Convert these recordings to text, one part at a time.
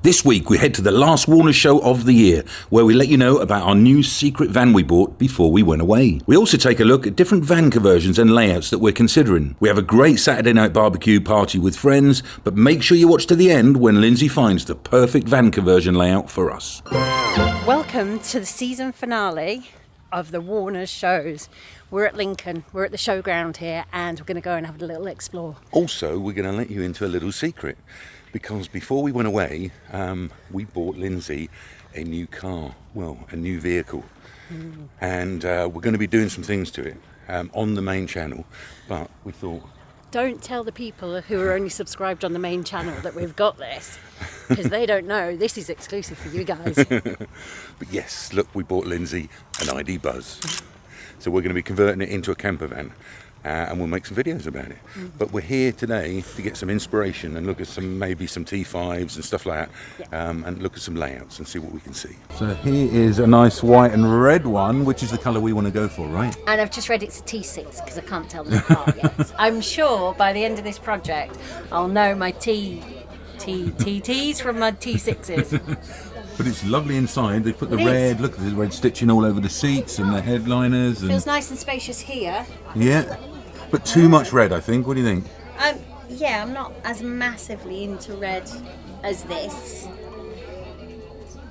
This week we head to the last Warner show of the year, where we let you know about our new secret van we bought before we went away. We also take a look at different van conversions and layouts that we're considering. We have a great Saturday night barbecue party with friends, but make sure you watch to the end when Lindsay finds the perfect van conversion layout for us. Welcome to the season finale of the Warner shows. We're at Lincoln, we're at the showground here, and we're going to go and have a little explore. Also, we're going to let you into a little secret, because before we went away, we bought Lindsay a new car, well, a new vehicle. And we're going to be doing some things to it on the main channel, but we thought... Don't tell the people who are only subscribed on the main channel that we've got this, because they don't know. This is exclusive for you guys. But yes, look, we bought Lindsay an ID.Buzz. So we're going to be converting it into a camper van. And we'll make some videos about it. But we're here today to get some inspiration and look at maybe some T5s and stuff like that, and look at some layouts and see what we can see. So here is a nice white and red one, which is the colour we want to go for, right? And I've just read it's a T6 because I can't tell them apart yet. I'm sure by the end of this project I'll know my T's from my T6s. But it's lovely inside. They put the red, look at the red stitching all over the seats and the headliners. Feels nice and spacious here. Yeah, but too much red, I think. What do you think? Yeah, I'm not as massively into red as this.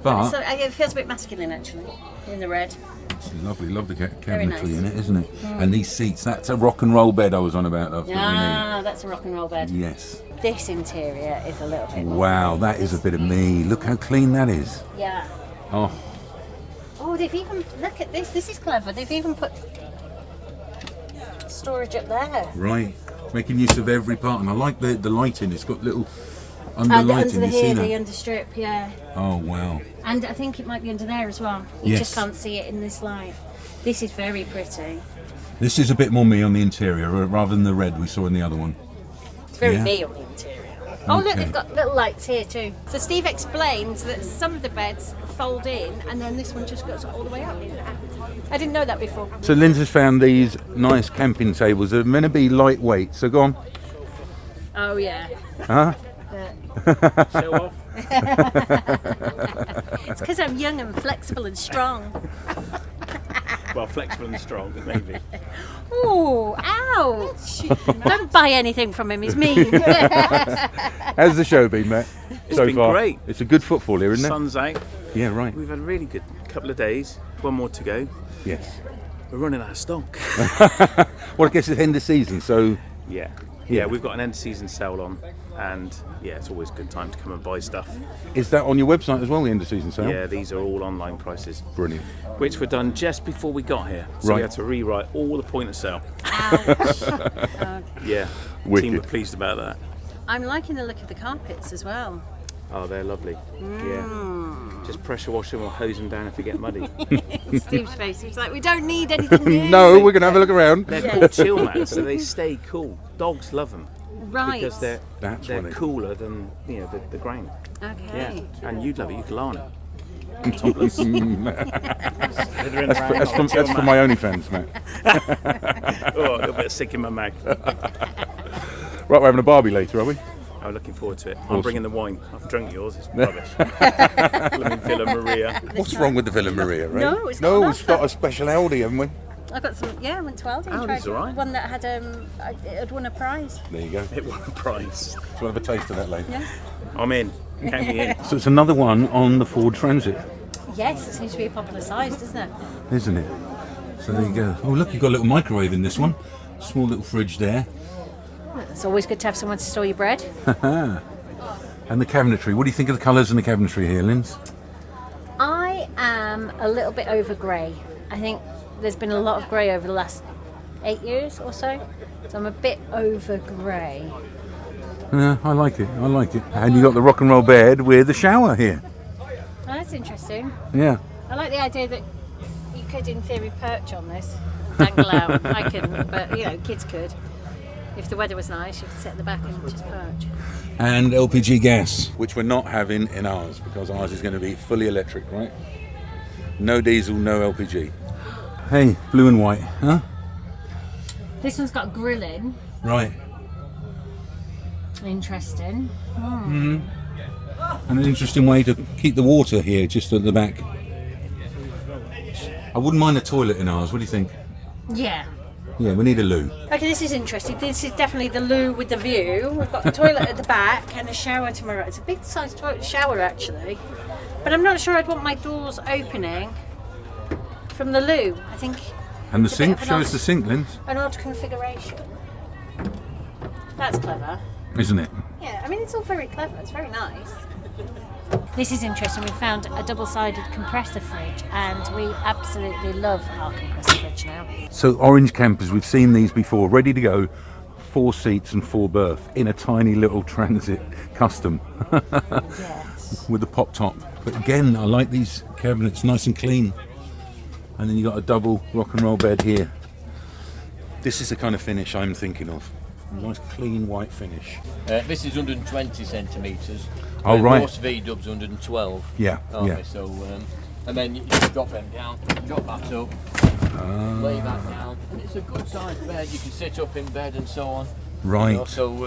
But so it feels a bit masculine, actually, in the red. It's lovely, love the cabinetry in it, isn't it? And these seats, that's a rock and roll bed I was on about. That's a rock and roll bed. Yes. This interior is a little bit more. Wow, that is a bit of me. Look how clean that is. Yeah. Oh, they've even, look at this. This is clever. They've even put storage up there. Right. Making use of every part. And I like the lighting. It's got little under lighting. Under here, the understrip, yeah. Oh, wow. And I think it might be under there as well. You Yes. just can't see it in this light. This is very pretty. This is a bit more me on the interior rather than the red we saw in the other one. It's very me on the interior. Oh, look, they've got little lights here too. So Steve explains that some of the beds fold in and then this one just goes all the way up. I didn't know that before. So Lindsay's found these nice camping tables. They're meant to be lightweight, so go on. Oh, yeah. Huh? Show off. It's because I'm young and flexible and strong. Well, flexible and strong, maybe. Oh, ouch. Don't buy anything from him, he's mean. How's the show been, Matt? It's so been far? great. It's a good footfall here, isn't it? Sun's out. Yeah, right. We've had a really good couple of days. One more to go. Yes. We're running out of stock. Well, I guess it's end of season, so... Yeah, we've got an end of season sale on, and yeah, it's always a good time to come and buy stuff. Is that on your website as well, the end of season sale? Yeah, these are all online prices. Brilliant. Which were done just before we got here. So we had to rewrite all the point of sale. Ouch. Yeah, the team were pleased about that. I'm liking the look of the carpets as well. Oh, they're lovely. Yeah. Just pressure wash them or hose them down if they get muddy. Steve's face, he's like, we don't need anything new. No, we're going to have a look around. They're called chill mats, so they stay cool. Dogs love them. Right. Because they're cooler than the ground. Okay. Yeah, and you'd love it. You could lie on it. Topless. That's for my OnlyFans, mate. Oh, a little bit of sick in my mouth. Right, we're having a barbie later, are we? I'm looking forward to it. Awesome. I'm bringing the wine. I've drunk yours. It's rubbish. Villa Maria. What's wrong with the Villa Maria, right? No, it's No, not it's got a special Audi, haven't we? I got some, I went to Aldi and Aldi's tried all right. one that had, it had won a prize. There you go. It won a prize. So we'll have a taste of that later. Yeah. I'm in. Count me in. So it's another one on the Ford Transit, Yes, it seems to be a popular size, doesn't it? isn't it? So there you go. Oh, look, you've got a little microwave in this one. Small little fridge there. It's always good to have someone to store your bread. And the cabinetry. What do you think of the colours in the cabinetry here, Linz? I am a little bit over grey. I think there's been a lot of grey over the last 8 years or so. So I'm a bit over grey. Yeah, I like it. And you got the rock and roll bed with the shower here. Oh, that's interesting. Yeah. I like the idea that you could, in theory, perch on this, dangle out. I couldn't, but kids could. If the weather was nice, you could sit at the back and just perch. And LPG gas, which we're not having in ours because ours is going to be fully electric, right? No diesel, no LPG. Hey, blue and white, huh? This one's got grilling. Right. Interesting. And an interesting way to keep the water here, just at the back. I wouldn't mind a toilet in ours. What do you think? Yeah. Yeah, we need a loo. Okay, this is interesting. This is definitely the loo with the view. We've got a toilet at the back and a shower to my right. It's a big size toilet shower actually, but I'm not sure I'd want my doors opening from the loo. I think. And the it's a bit sink. of an Show odd- us the sink, Lynds. An odd configuration. That's clever. Isn't it? Yeah, I mean it's all very clever. It's very nice. This is interesting. We found a double-sided compressor fridge, and we absolutely love our compressor fridge now. So orange campers, we've seen these before, ready to go, 4 seats and 4 berth in a tiny little Transit Custom Yes. with the pop top. But again, I like these cabinets, nice and clean. And then you got a double rock and roll bed here. This is the kind of finish I'm thinking of. Nice clean white finish. This is 120 centimetres. Oh, right. Most VW's 112. Yeah, aren't yeah. they? So, and then you just drop them down, drop that up, lay that down, and it's a good sized bed. You can sit up in bed and so on. Right. You know, so,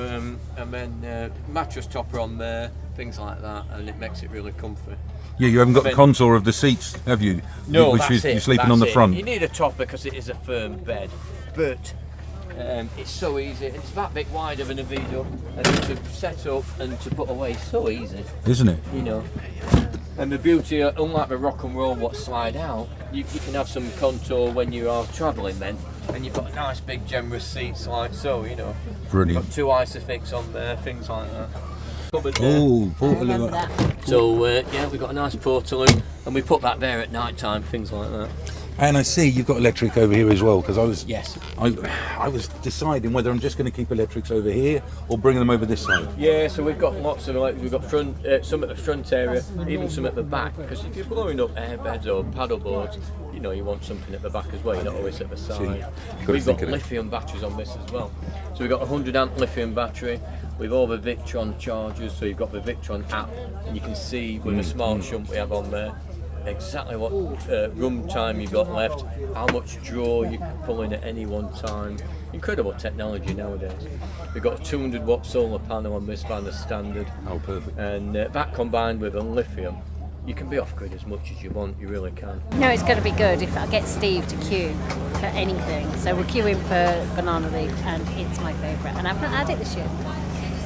and then mattress topper on there, things like that, and it makes it really comfy. Yeah, you haven't got the contour of the seats, have you? No, Which that's is, it. you're sleeping that's on the it. front. You need a topper because it is a firm bed, but it's so easy. It's that bit wider than a VW, and to set up and to put away so easy. Isn't it? You know. And the beauty, unlike the rock and roll what slide out, you can have some contour when you are travelling then, and you've got nice big generous seats like so, you know. Brilliant. Got 2 Isofix on there, things like that. Cupboard there. Oh, I remember that. So yeah, we've got a nice portaloo, and we put that there at night time, things like that. And I see you've got electric over here as well, because Yes. I was deciding whether I'm just going to keep electrics over here or bring them over this side. Yeah, so we've got lots of we've got front, some at the front area, even some at the back. Because if you're blowing up airbeds or paddle boards, you know you want something at the back as well. You're not always at the side. you've got We've to got think of it. lithium batteries on this as well. So we've got a 100 amp lithium battery with all the Victron chargers. So you've got the Victron app, and you can see with the smart shunt we have on there exactly what run time you've got left, how much draw you can pull in at any one time. Incredible technology nowadays. We've got a 200 watt solar panel on this van as standard. Oh, perfect. And that combined with a lithium, you can be off grid as much as you want, you really can. No, it's going to be good if I get Steve to queue for anything. So we're queuing for banana leaf, and it's my favourite. And I've not had it this year.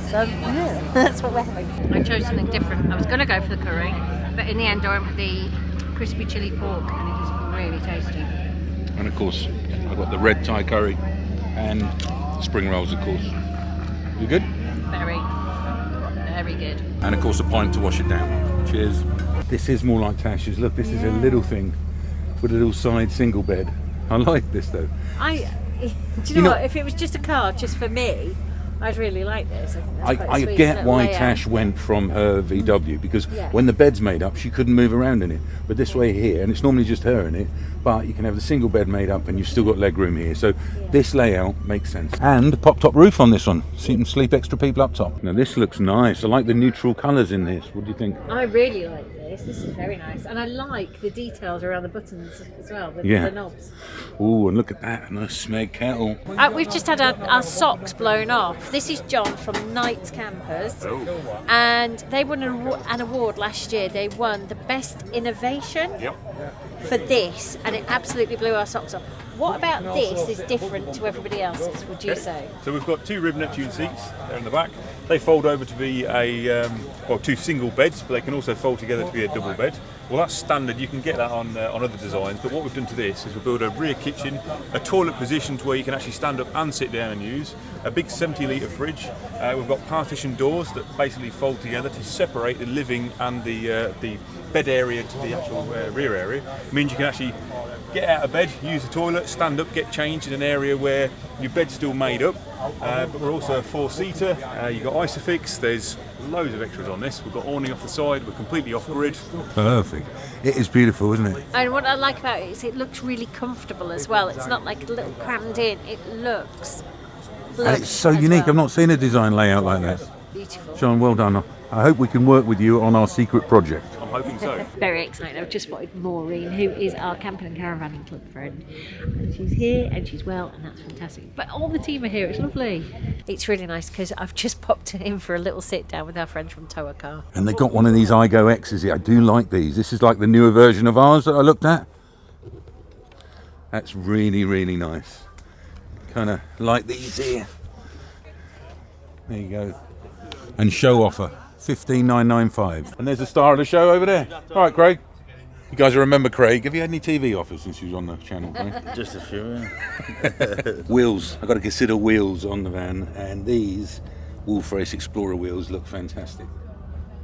So yeah, that's what we're having. I chose something different. I was going to go for the curry, but in the end I went with the crispy chili pork, and it was really tasty. And of course, I've got the red Thai curry and spring rolls, of course. You good? Very, very good. And of course, a pint to wash it down. Cheers. This is more like Tash's. Look, this is a little thing with a little side single bed. I like this though. Do you You know know- what? If it was just a car, just for me, I'd really like this. I think that's quite a I sweet get little why layout. Tash went from her VW, because Yeah. when the bed's made up she couldn't move around in it, but this way here, and it's normally just her in it, but you can have the single bed made up and you've still got leg room here, so this layout makes sense. And pop top roof on this one, so you can sleep extra people up top. Now this looks nice. I like the neutral colours in this. What do you think? I really like this. This is very nice, and I like the details around the buttons as well, the knobs. Oh, and look at that, nice Smeg kettle. We've just had our socks blown off. This is John from Knights Campers, and they won an award last year. They won the best innovation for this, and it absolutely blew our socks off. What about this is different to everybody else's, would you say? So we've got 2 rib Neptune seats there in the back. They fold over to be well, 2 single beds, but they can also fold together to be a double bed. Well, that's standard. You can get that on other designs, but what we've done to this is we've built a rear kitchen, a toilet position to where you can actually stand up and sit down and use, a big 70-litre fridge. We've got partition doors that basically fold together to separate the living and the bed area to the actual rear area. It means you can actually get out of bed, use the toilet, stand up, get changed in an area where your bed's still made up. But we're also a 4-seater. You've got Isofix. There's loads of extras on this. We've got awning off the side. We're completely off grid. Perfect. It is beautiful, isn't it? And what I like about it is it looks really comfortable as well. It's not like a little crammed in. It looks And it's so as unique. well. I've not seen a design layout like that. Beautiful. John, well done. I hope we can work with you on our secret project. I'm hoping so. Very excited. I've just spotted Maureen, who is our camping and caravanning club friend. And she's here and she's well, and that's fantastic. But all the team are here. It's lovely. It's really nice because I've just popped in for a little sit down with our friends from Tow a Car. And they got one of these iGo X's here. I do like these. This is like the newer version of ours that I looked at. That's really, really nice. Kind of like these here. There you go. And show offer, 15,995. And there's the star of the show over there. All right, Craig. You guys remember Craig? Have you had any TV offers since you was on the channel, Craig? Just a few. Wheels. I've got to consider wheels on the van, and these Wolf Race Explorer wheels look fantastic.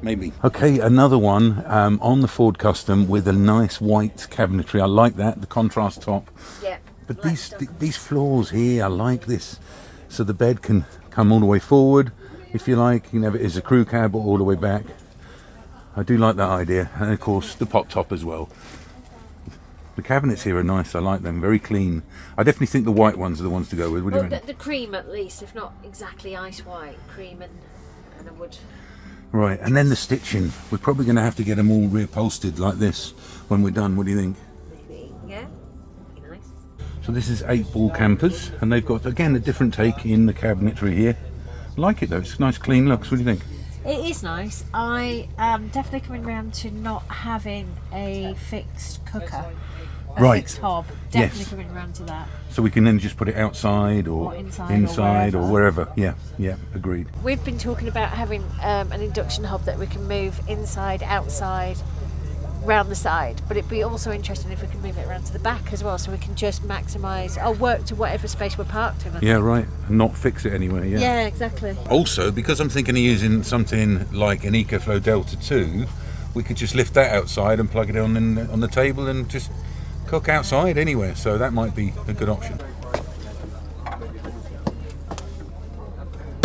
Maybe. Okay, another one on the Ford Custom with a nice white cabinetry. I like that, the contrast top. Yeah. But these floors here, I like this. So the bed can come all the way forward, if you like. You can have it as a crew cab or all the way back. I do like that idea. And of course, the pop top as well. The cabinets here are nice. I like them. Very clean. I definitely think the white ones are the ones to go with. What do you reckon? The cream at least, if not exactly ice white. Cream and a wood. Right, and then the stitching. We're probably going to have to get them all reupholstered like this when we're done. What do you think? Maybe, yeah. Be nice. So this is 8-ball campers, and they've got, again, a different take in the cabinetry here. I like it though. It's nice, clean looks. What do you think? It is nice. I am definitely coming round to not having a fixed cooker. A Right. fixed hob. Definitely Yes. coming round to that. So we can then just put it outside or inside or wherever. Yeah, agreed. We've been talking about having an induction hob that we can move inside, outside, round the side. But it'd be also interesting if we can move it around to the back as well, so we can just maximise our work to whatever space we're parked in. Yeah, right. And not fix it anywhere, yeah. Yeah, exactly. Also, because I'm thinking of using something like an EcoFlow Delta 2, we could just lift that outside and plug it on the table and just cook outside anywhere. So that might be a good option.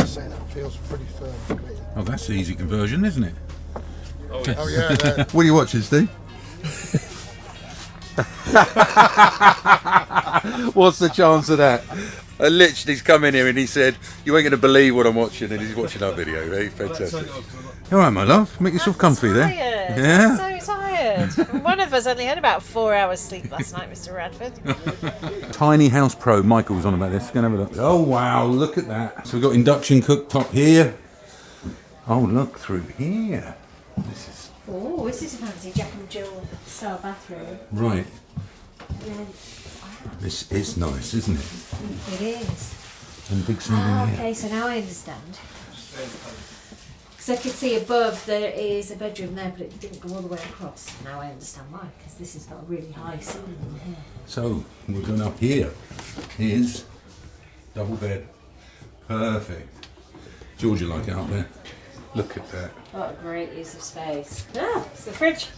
Saying that feels pretty firm to me. Oh, that's the easy conversion, isn't it? Oh yeah, that, What are you watching, Steve? What's the chance of that? Literally, he's come in here and he said, "You ain't going to believe what I'm watching," and he's watching our video. Very fantastic. All right, my love. Make yourself comfy there. Tired. Yeah. I'm so tired. One of us only had about 4 hours sleep last night, Mr. Radford. Tiny House Pro. Michael was on about this. Go and have a look. Oh wow, look at that. So we've got induction cooktop here. Oh, look through here. This is Oh, this is a fancy Jack and Jill style bathroom. right. Yeah. This is nice, isn't it? It is. And big ceiling Ah, here. okay, so now I understand. Because I could see above there is a bedroom there, but it didn't go all the way across. Now I understand why, because this has got a really high ceiling in here. So we're going up here. Here's double bed. Perfect. George, you like it up there? Look at that. What a great use of space. Ah, it's the fridge.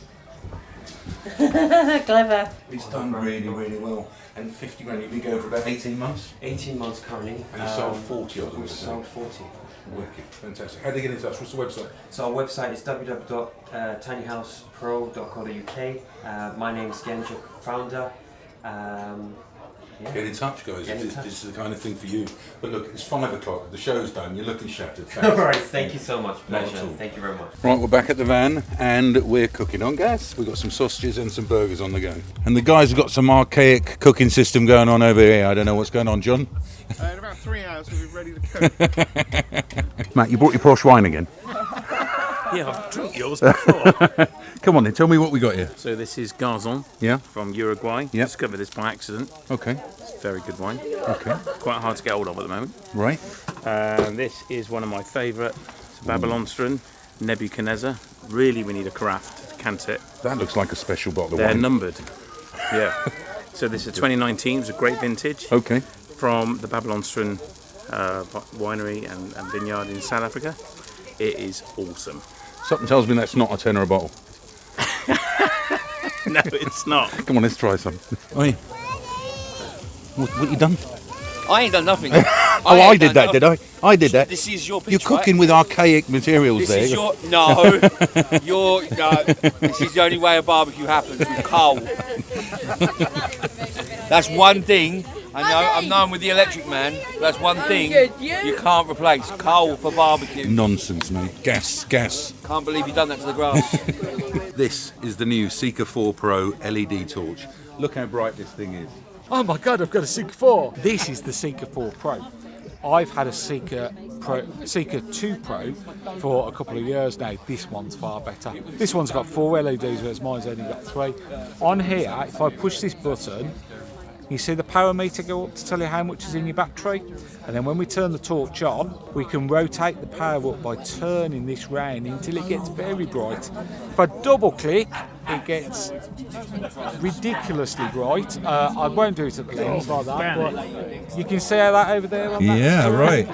Clever. It's done really, really well. And 50 grand, you've been going for about 18 months? 18 months currently. And you sold 40 of them. We've sold 40. Wicked, fantastic. How do they get in touch? What's the website? So our website is www.tinyhousepro.co.uk. My name is Genja, founder. Yeah. Get in touch, guys. Get in This touch. is the kind of thing for you. But look, it's 5 o'clock. The show's done. You're looking shattered. All right, thank you so much. Not at Pleasure. all. Thank you very much. Right, we're back at the van and we're cooking on gas. We've got some sausages and some burgers on the go. And the guys have got some archaic cooking system going on over here. I don't know what's going on, John. in about 3 hours we'll be ready to cook. Matt, you brought your Porsche wine again. Yeah, I've drunk yours before. Come on then, tell me what we got here. So this is Garzon Yeah? from Uruguay. Yeah. Discovered this by accident. Okay. It's very good wine. Okay. Quite hard to get hold of at the moment. Right. This is one of my favourite. It's Babylonstron Nebuchadnezzar. Really, we need a carafe to cant it. That looks like a special bottle of They're wine. numbered. Yeah. So this is 2019. It's a great vintage Okay. from the Babylonstron winery and vineyard in South Africa. It is awesome. Something tells me that's not a tenner a bottle. No, it's not. Come on, let's try some. Oi. What you done? I ain't done nothing. Oh, I did that, did I? I did that. This is your pitch, You're cooking with archaic materials This there. is your no. This is the only way a barbecue happens with coal. That's one thing. I know. I'm known with the electric man. But that's one thing you can't replace coal for barbecue. Nonsense, mate. Gas. Can't believe you've done that to the grass. This is the new Seeker 4 Pro LED torch. Look how bright this thing is. Oh my God, I've got a Seeker 4. This is the Seeker 4 Pro. I've had a Seeker 2 Pro for a couple of years now. This one's far better. This one's got 4 LEDs, whereas mine's only got 3. On here, if I push this button, you see the power meter go up to tell you how much is in your battery. And then when we turn the torch on, we can rotate the power up by turning this round until it gets very bright. If I double click, it gets ridiculously bright. I won't do it at the lens like that, but you can see how that over there on that. Yeah, right.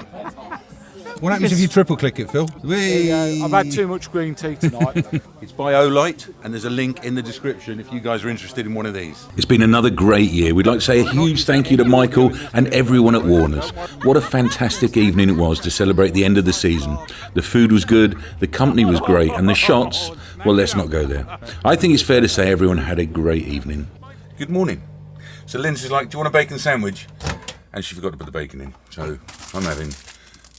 What happens if you triple click it, Phil? I've had too much green tea tonight. It's by Olight, and there's a link in the description if you guys are interested in one of these. It's been another great year. We'd like to say a huge thank you to Michael and everyone at Warner's. What a fantastic evening it was to celebrate the end of the season. The food was good, the company was great, and the shots, well, let's not go there. I think it's fair to say everyone had a great evening. Good morning. So Lindsay's like, do you want a bacon sandwich? And she forgot to put the bacon in. So I'm having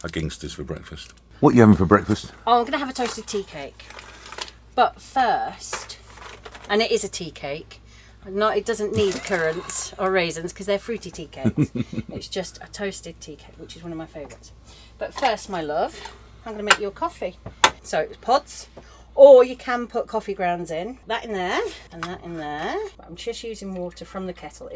a Gingsters for breakfast. What are you having for breakfast? Oh, I'm going to have a toasted tea cake. But first, and it is a tea cake, it doesn't need currants or raisins because they're fruity tea cakes. It's just a toasted tea cake, which is one of my favourites. But first, my love, I'm going to make you a coffee. So it's pods, or you can put coffee grounds in. That in there, and that in there. But I'm just using water from the kettle.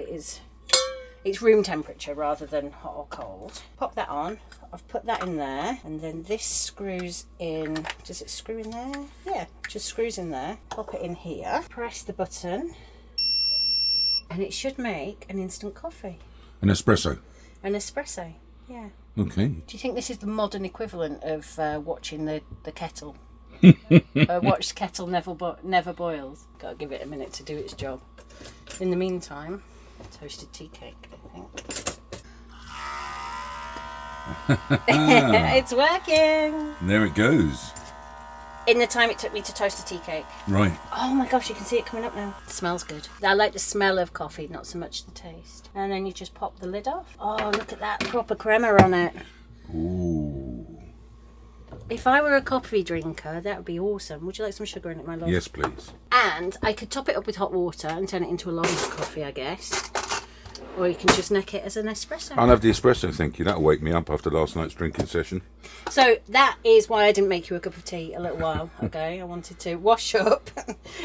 It's room temperature rather than hot or cold. Pop that on. I've put that in there, and then this screws in. Does it screw in there? Yeah, just screws in there. Pop it in here. Press the button, and it should make an instant coffee. An espresso. An espresso, yeah. Okay. Do you think this is the modern equivalent of watching the kettle? Watch the kettle never boils. Gotta give it a minute to do its job. In the meantime, toasted tea cake, I think. It's working. There it goes. In the time it took me to toast a tea cake. Right. Oh my gosh, you can see it coming up now. It smells good. I like the smell of coffee, not so much the taste. And then you just pop the lid off. Oh, look at that proper crema on it. Ooh. If I were a coffee drinker, that would be awesome. Would you like some sugar in it, my love? Yes, please. And I could top it up with hot water and turn it into a lager coffee, I guess. Or you can just neck it as an espresso. I'll have the espresso, thank you. That'll wake me up after last night's drinking session. So that is why I didn't make you a cup of tea a little while ago. I wanted to wash up,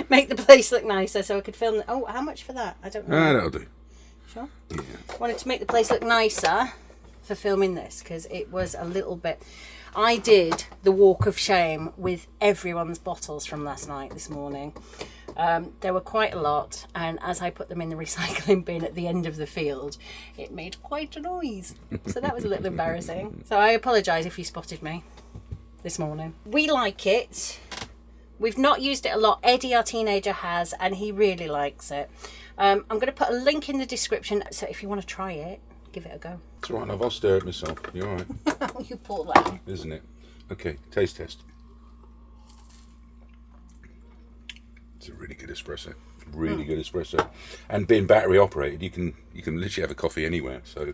make the place look nicer so I could film. Oh, how much for that? I don't know. That'll do. Sure? Yeah. Wanted to make the place look nicer for filming this because it was a little bit... I did the walk of shame with everyone's bottles from last night this morning. There were quite a lot, and as I put them in the recycling bin at the end of the field, it made quite a noise. So that was a little embarrassing. So I apologise if you spotted me this morning. We like it. We've not used it a lot. Eddie, our teenager, has, and he really likes it. I'm going to put a link in the description, so if you want to try it, give it a go. It's all right, love. I'll stir it myself. You're all right. You pull that. Isn't it? Okay, taste test. It's a really good espresso. Really good espresso. And being battery operated, you can literally have a coffee anywhere. So,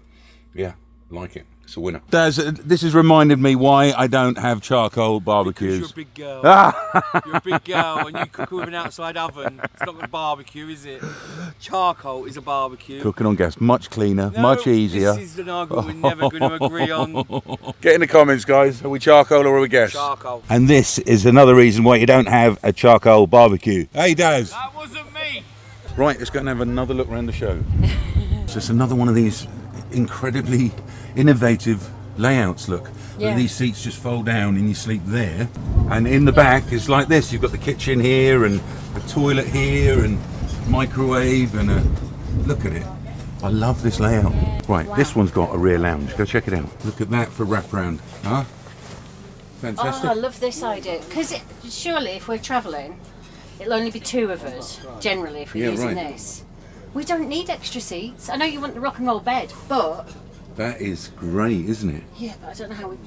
yeah, like it. It's a winner. This has reminded me why I don't have charcoal barbecues. Because you're a big girl. You're a big girl and you cook with an outside oven. It's not a barbecue, is it? Charcoal is a barbecue. Cooking on gas, much cleaner, much easier. This is an argument we're never going to agree on. Get in the comments, guys. Are we charcoal or are we gas? Charcoal. And this is another reason why you don't have a charcoal barbecue. Hey, Daz. That wasn't me. Right, let's go and have another look around the show. So it's another one of these incredibly innovative layouts. Look, Yeah. these seats just fold down and you sleep there. And in the back is like this. You've got the kitchen here and a toilet here and microwave and a... Look at it. I love this layout. Right, Wow. this one's got a rear lounge. Go check it out. Look at that for wraparound. Huh? Fantastic. Oh, I love this idea. Because surely if we're travelling, it'll only be 2 of us, generally, if we're using this. We don't need extra seats. I know you want the rock and roll bed, but... That is great, isn't it? Yeah, but I don't know how we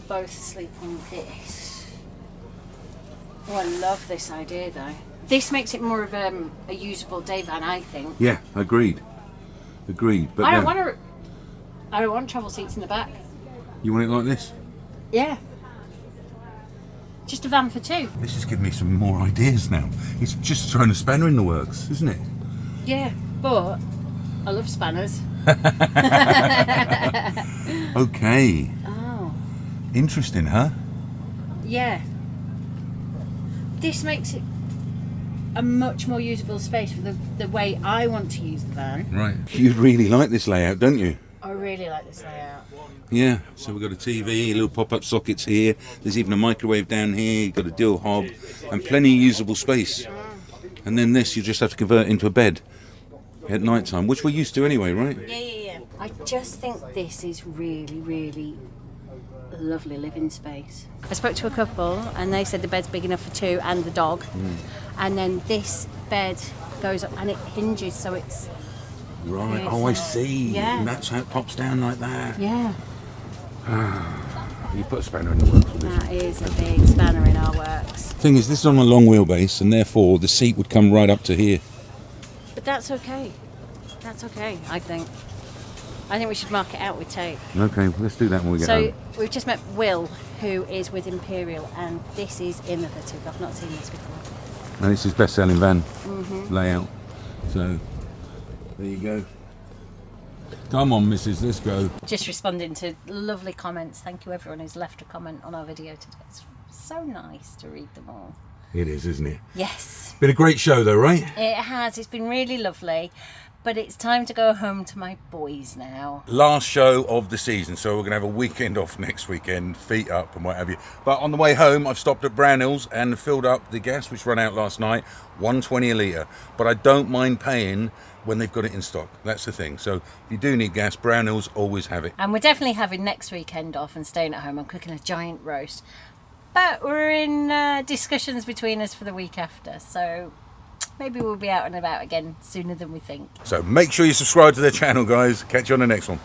both sleep on this. Oh, I love this idea, though. This makes it more of a usable day van, I think. Yeah, agreed. Agreed. But I don't want travel seats in the back. You want it like this? Yeah. Just a van for two. This is giving me some more ideas now. It's just throwing a spanner in the works, isn't it? Yeah, but I love spanners. Okay. Oh. Interesting, huh? Yeah. This makes it a much more usable space for the way I want to use the van. Right. You really like this layout, don't you? I really like this layout. Yeah, so we've got a TV, little pop-up sockets here. There's even a microwave down here. You've got a dual hob and plenty of usable space. And then this, you just have to convert into a bed at night time, which we're used to anyway, right? Yeah. I just think this is really, really lovely living space. I spoke to a couple and they said the bed's big enough for two and the dog. And then this bed goes up and it hinges, so it's... Right, Yeah, oh I so- see. yeah. And that's how it pops down like that. Yeah. You put a spanner in the works with this. That is a big spanner in our works. Thing is, this is on a long wheelbase, and therefore the seat would come right up to here. But that's okay. That's okay, I think. I think we should mark it out with tape. Okay, let's do that when we get So home. we've just met Will, who is with Imperial, and this is innovative. I've not seen this before. And it's his best-selling van layout. So, there you go. Come on, missus, let's go. Just responding to lovely comments. Thank you everyone who's left a comment on our video today. It's so nice to read them all. It is, isn't it? Yes, Been a great show though, right? it has. It's been really lovely. But it's time to go home to my boys now. Last show of the season, so we're going to have a weekend off next weekend, feet up and what have you. But on the way home, I've stopped at Brownhills and filled up the gas, which ran out last night, $1.20 a litre. But I don't mind paying when they've got it in stock. That's the thing. So if you do need gas, Brownhills always have it. And we're definitely having next weekend off and staying at home. I'm cooking a giant roast. But we're in discussions between us for the week after. So maybe we'll be out and about again sooner than we think. So make sure you subscribe to their channel, guys. Catch you on the next one.